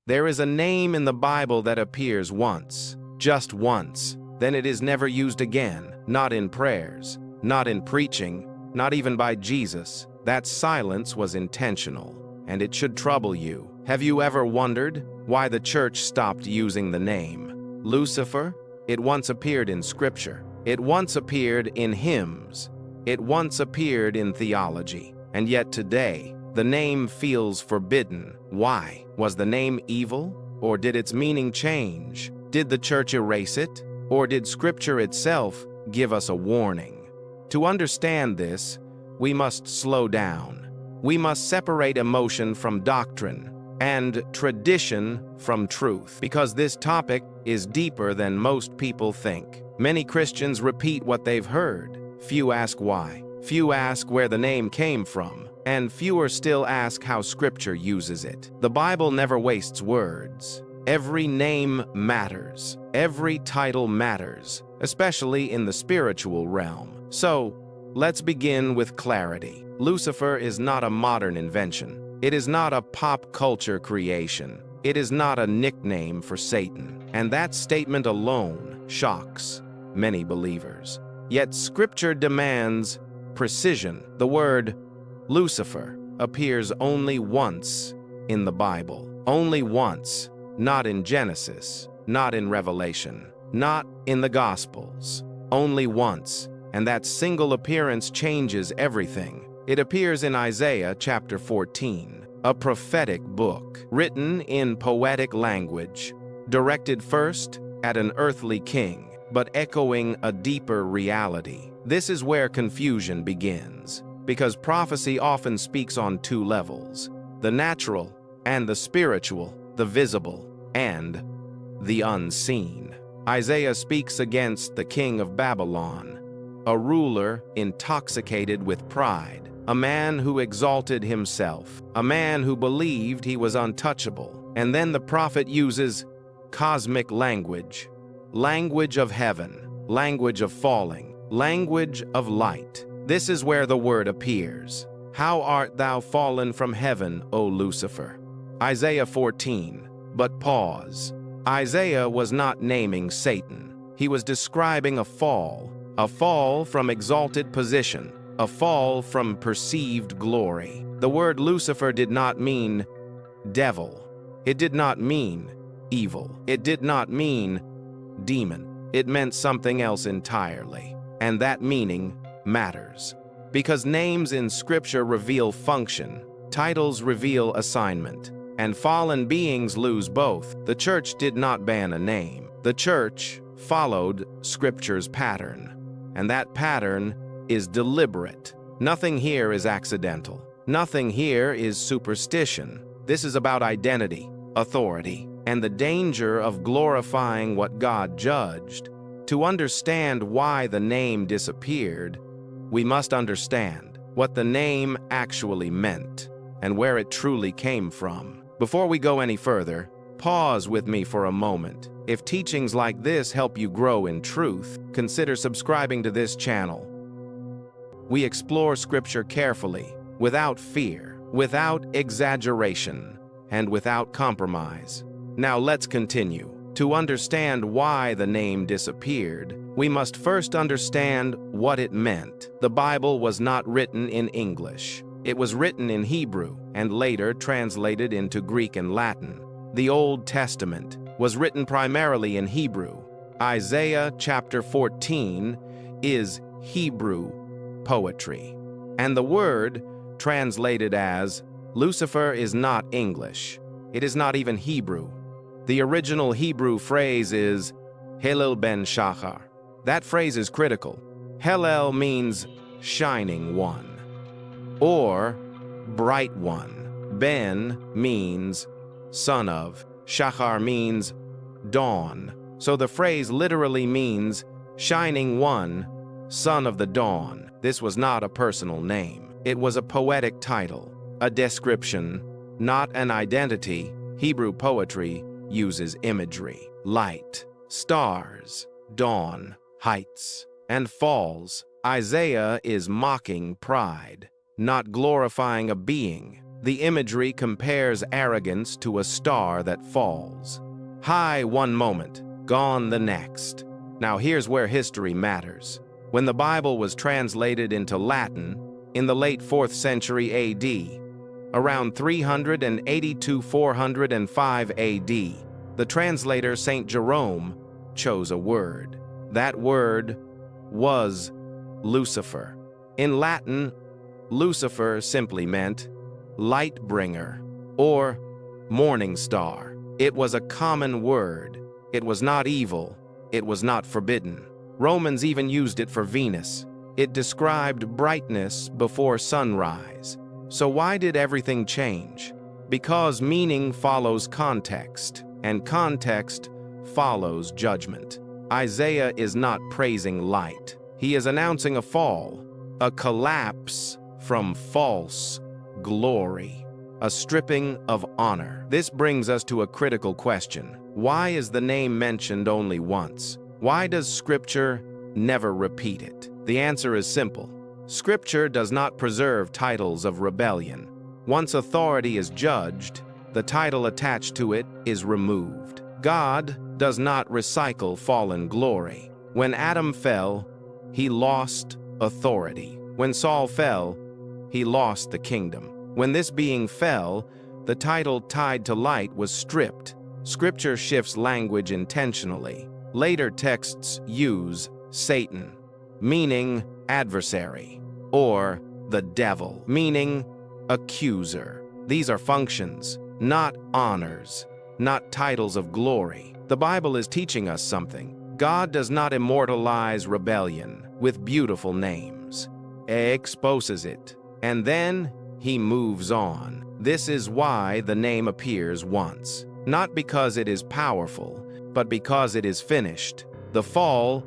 There is a name in the Bible that appears once, just once, then it is never used again, not in prayers, not in preaching, not even by Jesus. That silence was intentional, and it should trouble you. Have you ever wondered why the church stopped using the name Lucifer? It once appeared in Scripture. It once appeared in hymns. It once appeared in theology. And yet today, the name feels forbidden. Why? Was the name evil? Or did its meaning change? Did the church erase it? Or did Scripture itself give us a warning? To understand this, we must slow down. We must separate emotion from doctrine and tradition from truth, because this topic is deeper than most people think. Many Christians repeat what they've heard. Few ask why. Few ask where the name came from. And fewer still ask how Scripture uses it. The Bible never wastes words. Every name matters. Every title matters, especially in the spiritual realm. So, let's begin with clarity. Lucifer is not a modern invention. It is not a pop culture creation. It is not a nickname for Satan. And that statement alone shocks many believers. Yet Scripture demands precision. The word Lucifer appears only once in the Bible. Only once. Not in Genesis, not in Revelation, not in the Gospels. Only once. And that single appearance changes everything. It appears in Isaiah chapter 14, a prophetic book, written in poetic language, directed first at an earthly king, but echoing a deeper reality. This is where confusion begins, because prophecy often speaks on two levels: the natural and the spiritual, the visible and the unseen. Isaiah speaks against the king of Babylon, a ruler intoxicated with pride, a man who exalted himself, a man who believed he was untouchable. And then the prophet uses cosmic language, language of heaven, language of falling, language of light. This is where the word appears. How art thou fallen from heaven, O Lucifer? Isaiah 14. But pause. Isaiah was not naming Satan. He was describing a fall from exalted position, a fall from perceived glory. The word Lucifer did not mean devil. It did not mean evil. It did not mean demon. It meant something else entirely. And that meaning matters. Because names in Scripture reveal function, titles reveal assignment, and fallen beings lose both. The church did not ban a name. The church followed Scripture's pattern. And that pattern is deliberate. Nothing here is accidental. Nothing here is superstition. This is about identity, authority, and the danger of glorifying what God judged. To understand why the name disappeared, we must understand what the name actually meant and where it truly came from. Before we go any further, pause with me for a moment. If teachings like this help you grow in truth, consider subscribing to this channel. We explore Scripture carefully, without fear, without exaggeration, and without compromise. Now let's continue. To understand why the name disappeared, we must first understand what it meant. The Bible was not written in English. It was written in Hebrew and later translated into Greek and Latin. The Old Testament was written primarily in Hebrew. Isaiah chapter 14 is Hebrew poetry. And the word translated as Lucifer is not English. It is not even Hebrew. The original Hebrew phrase is Hillel ben Shachar. That phrase is critical. Hillel means shining one, or bright one. Ben means son of. Shachar means dawn. So the phrase literally means shining one, son of the dawn. This was not a personal name. It was a poetic title, a description, not an identity. Hebrew poetry uses imagery, light, stars, dawn, heights, and falls. Isaiah is mocking pride, not glorifying a being. The imagery compares arrogance to a star that falls. High one moment, gone the next. Now here's where history matters. When the Bible was translated into Latin in the late 4th century AD, around 382–405 AD, the translator St. Jerome chose a word. That word was Lucifer. In Latin, Lucifer simply meant light bringer or morning star. It was a common word. It was not evil. It was not forbidden. Romans even used it for Venus. It described brightness before sunrise. So why did everything change? Because meaning follows context, and context follows judgment. Isaiah is not praising light. He is announcing a fall, a collapse from false glory, a stripping of honor. This brings us to a critical question. Why is the name mentioned only once? Why does Scripture never repeat it? The answer is simple. Scripture does not preserve titles of rebellion. Once authority is judged, the title attached to it is removed. God does not recycle fallen glory. When Adam fell, he lost authority. When Saul fell, he lost the kingdom. When this being fell, the title tied to light was stripped. Scripture shifts language intentionally. Later texts use Satan, meaning adversary, or the devil, meaning accuser. These are functions, not honors, not titles of glory. The Bible is teaching us something. God does not immortalize rebellion with beautiful names. He exposes it, and then he moves on. This is why the name appears once, not because it is powerful, but because it is finished. The fall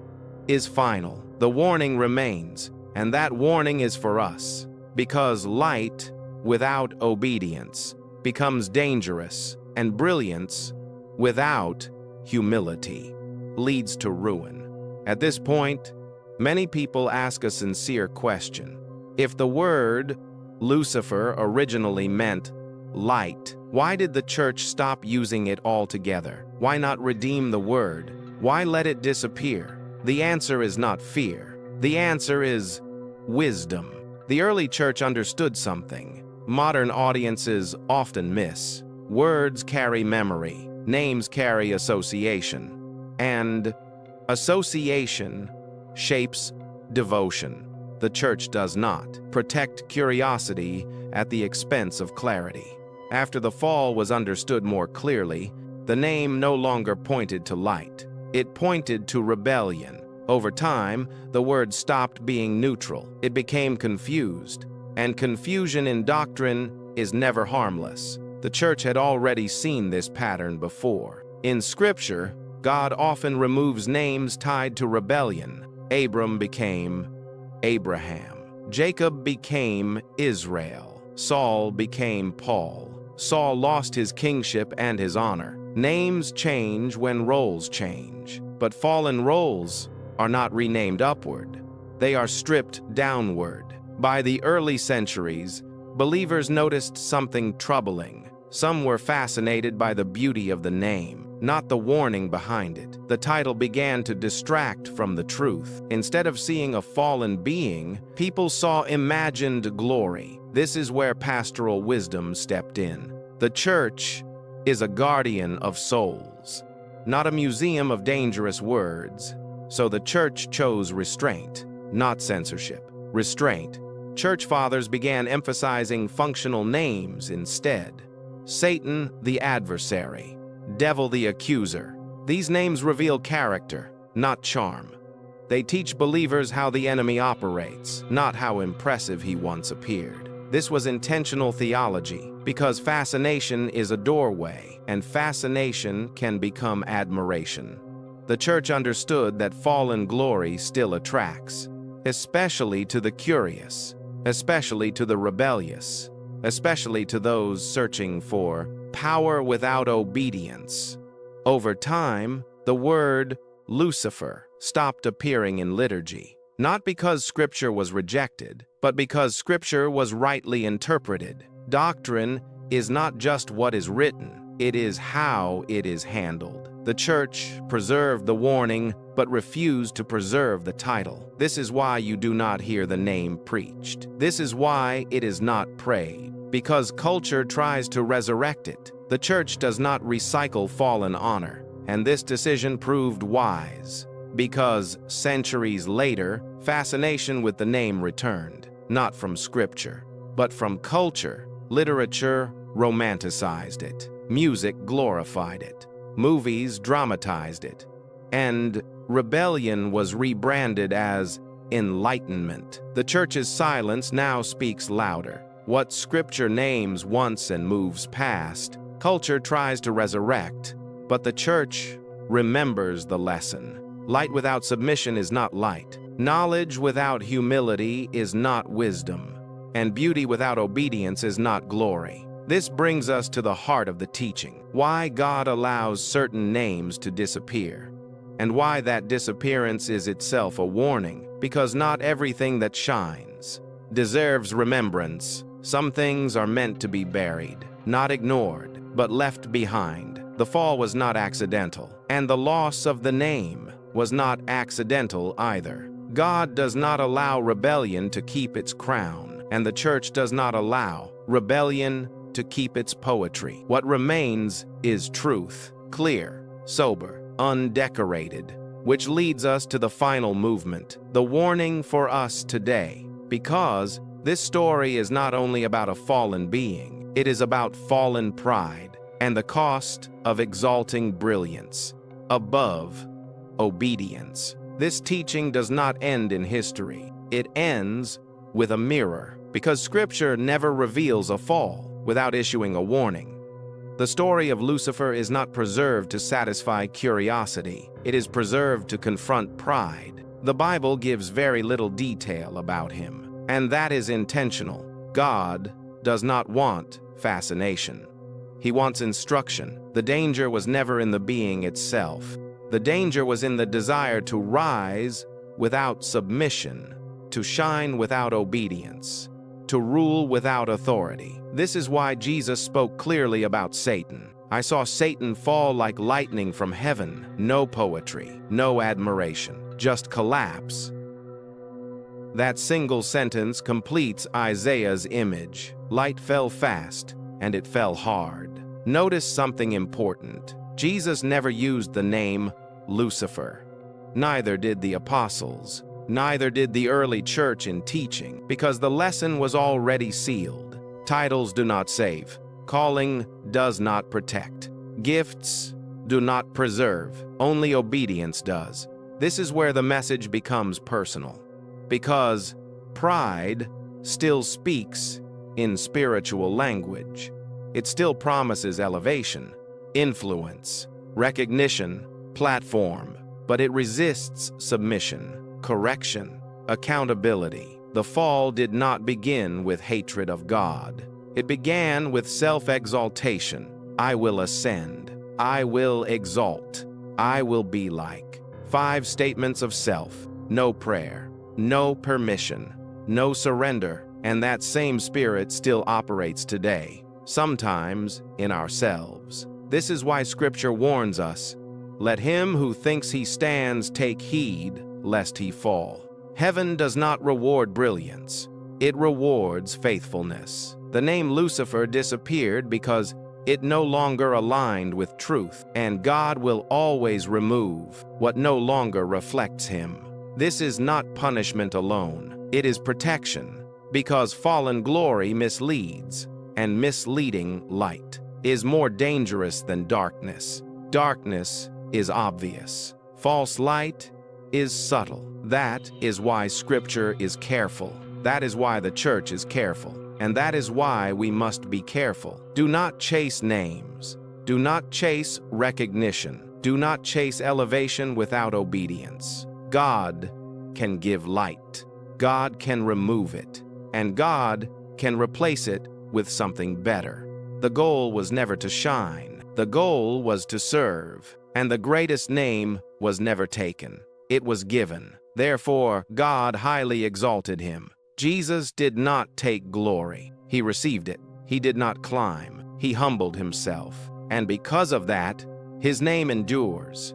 is final. The warning remains, and that warning is for us, because light without obedience becomes dangerous, and brilliance without humility leads to ruin. At this point, many people ask a sincere question. If the word Lucifer originally meant light, why did the church stop using it altogether? Why not redeem the word? Why let it disappear? The answer is not fear. The answer is wisdom. The early church understood something modern audiences often miss. Words carry memory, names carry association, and association shapes devotion. The church does not protect curiosity at the expense of clarity. After the fall was understood more clearly, the name no longer pointed to light. It pointed to rebellion. Over time, the word stopped being neutral. It became confused, and confusion in doctrine is never harmless. The church had already seen this pattern before. In Scripture, God often removes names tied to rebellion. Abram became Abraham. Jacob became Israel. Saul became Paul. Saul lost his kingship and his honor. Names change when roles change, but fallen roles are not renamed upward. They are stripped downward. By the early centuries, believers noticed something troubling. Some were fascinated by the beauty of the name, not the warning behind it. The title began to distract from the truth. Instead of seeing a fallen being, people saw imagined glory. This is where pastoral wisdom stepped in. The church is a guardian of souls, not a museum of dangerous words. So the church chose restraint, not censorship. Restraint. Church fathers began emphasizing functional names instead. Satan, the adversary. Devil, the accuser. These names reveal character, not charm. They teach believers how the enemy operates, not how impressive he once appeared. This was intentional theology, because fascination is a doorway, and fascination can become admiration. The church understood that fallen glory still attracts, especially to the curious, especially to the rebellious, especially to those searching for power without obedience. Over time, the word Lucifer stopped appearing in liturgy, not because Scripture was rejected, but because Scripture was rightly interpreted. Doctrine is not just what is written, it is how it is handled. The church preserved the warning, but refused to preserve the title. This is why you do not hear the name preached. This is why it is not prayed, because culture tries to resurrect it. The church does not recycle fallen honor, and this decision proved wise, because centuries later, fascination with the name returned, not from scripture, but from culture. Literature romanticized it. Music glorified it. Movies dramatized it. And rebellion was rebranded as enlightenment. The church's silence now speaks louder. What scripture names once and moves past, culture tries to resurrect, but the church remembers the lesson. Light without submission is not light. Knowledge without humility is not wisdom. And beauty without obedience is not glory. This brings us to the heart of the teaching, why God allows certain names to disappear, and why that disappearance is itself a warning, because not everything that shines deserves remembrance. Some things are meant to be buried, not ignored, but left behind. The fall was not accidental, and the loss of the name was not accidental either. God does not allow rebellion to keep its crown, and the church does not allow rebellion to keep its poetry. What remains is truth, clear, sober, undecorated, which leads us to the final movement, the warning for us today. Because this story is not only about a fallen being, it is about fallen pride and the cost of exalting brilliance above obedience. This teaching does not end in history. It ends with a mirror, because Scripture never reveals a fall without issuing a warning. The story of Lucifer is not preserved to satisfy curiosity. It is preserved to confront pride. The Bible gives very little detail about him, and that is intentional. God does not want fascination. He wants instruction. The danger was never in the being itself. The danger was in the desire to rise without submission, to shine without obedience, to rule without authority. This is why Jesus spoke clearly about Satan. I saw Satan fall like lightning from heaven. No poetry, no admiration, just collapse. That single sentence completes Isaiah's image. Light fell fast, and it fell hard. Notice something important. Jesus never used the name Lucifer. Neither did the apostles. Neither did the early church in teaching, because the lesson was already sealed. Titles do not save. Calling does not protect. Gifts do not preserve. Only obedience does. This is where the message becomes personal, because pride still speaks in spiritual language. It still promises elevation, influence, recognition, platform, but it resists submission, correction, accountability. The fall did not begin with hatred of God. It began with self-exaltation. I will ascend. I will exalt. I will be like. 5 statements of self. No prayer. No permission. No surrender. And that same spirit still operates today, sometimes in ourselves. This is why Scripture warns us, let him who thinks he stands take heed, lest he fall. Heaven does not reward brilliance. It rewards faithfulness. The name Lucifer disappeared because it no longer aligned with truth, and God will always remove what no longer reflects him. This is not punishment alone. It is protection. Because fallen glory misleads, and misleading light is more dangerous than darkness. Darkness is obvious. False light is subtle. That is why Scripture is careful. That is why the church is careful. And that is why we must be careful. Do not chase names. Do not chase recognition. Do not chase elevation without obedience. God can give light. God can remove it. And God can replace it with something better. The goal was never to shine. The goal was to serve. And the greatest name was never taken. It was given. Therefore, God highly exalted him. Jesus did not take glory. He received it. He did not climb. He humbled himself. And because of that, his name endures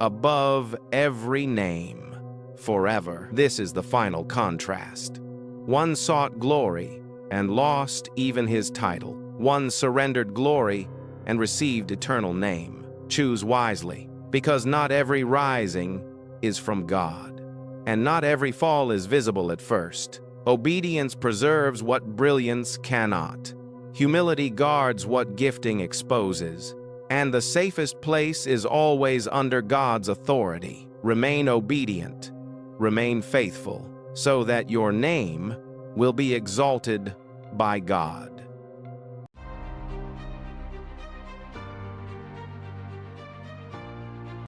above every name forever. This is the final contrast. One sought glory and lost even his title. One surrendered glory and received eternal name. Choose wisely, because not every rising is from God, and not every fall is visible at first. Obedience preserves what brilliance cannot. Humility guards what gifting exposes. And the safest place is always under God's authority. Remain obedient, remain faithful, so that your name will be exalted by God.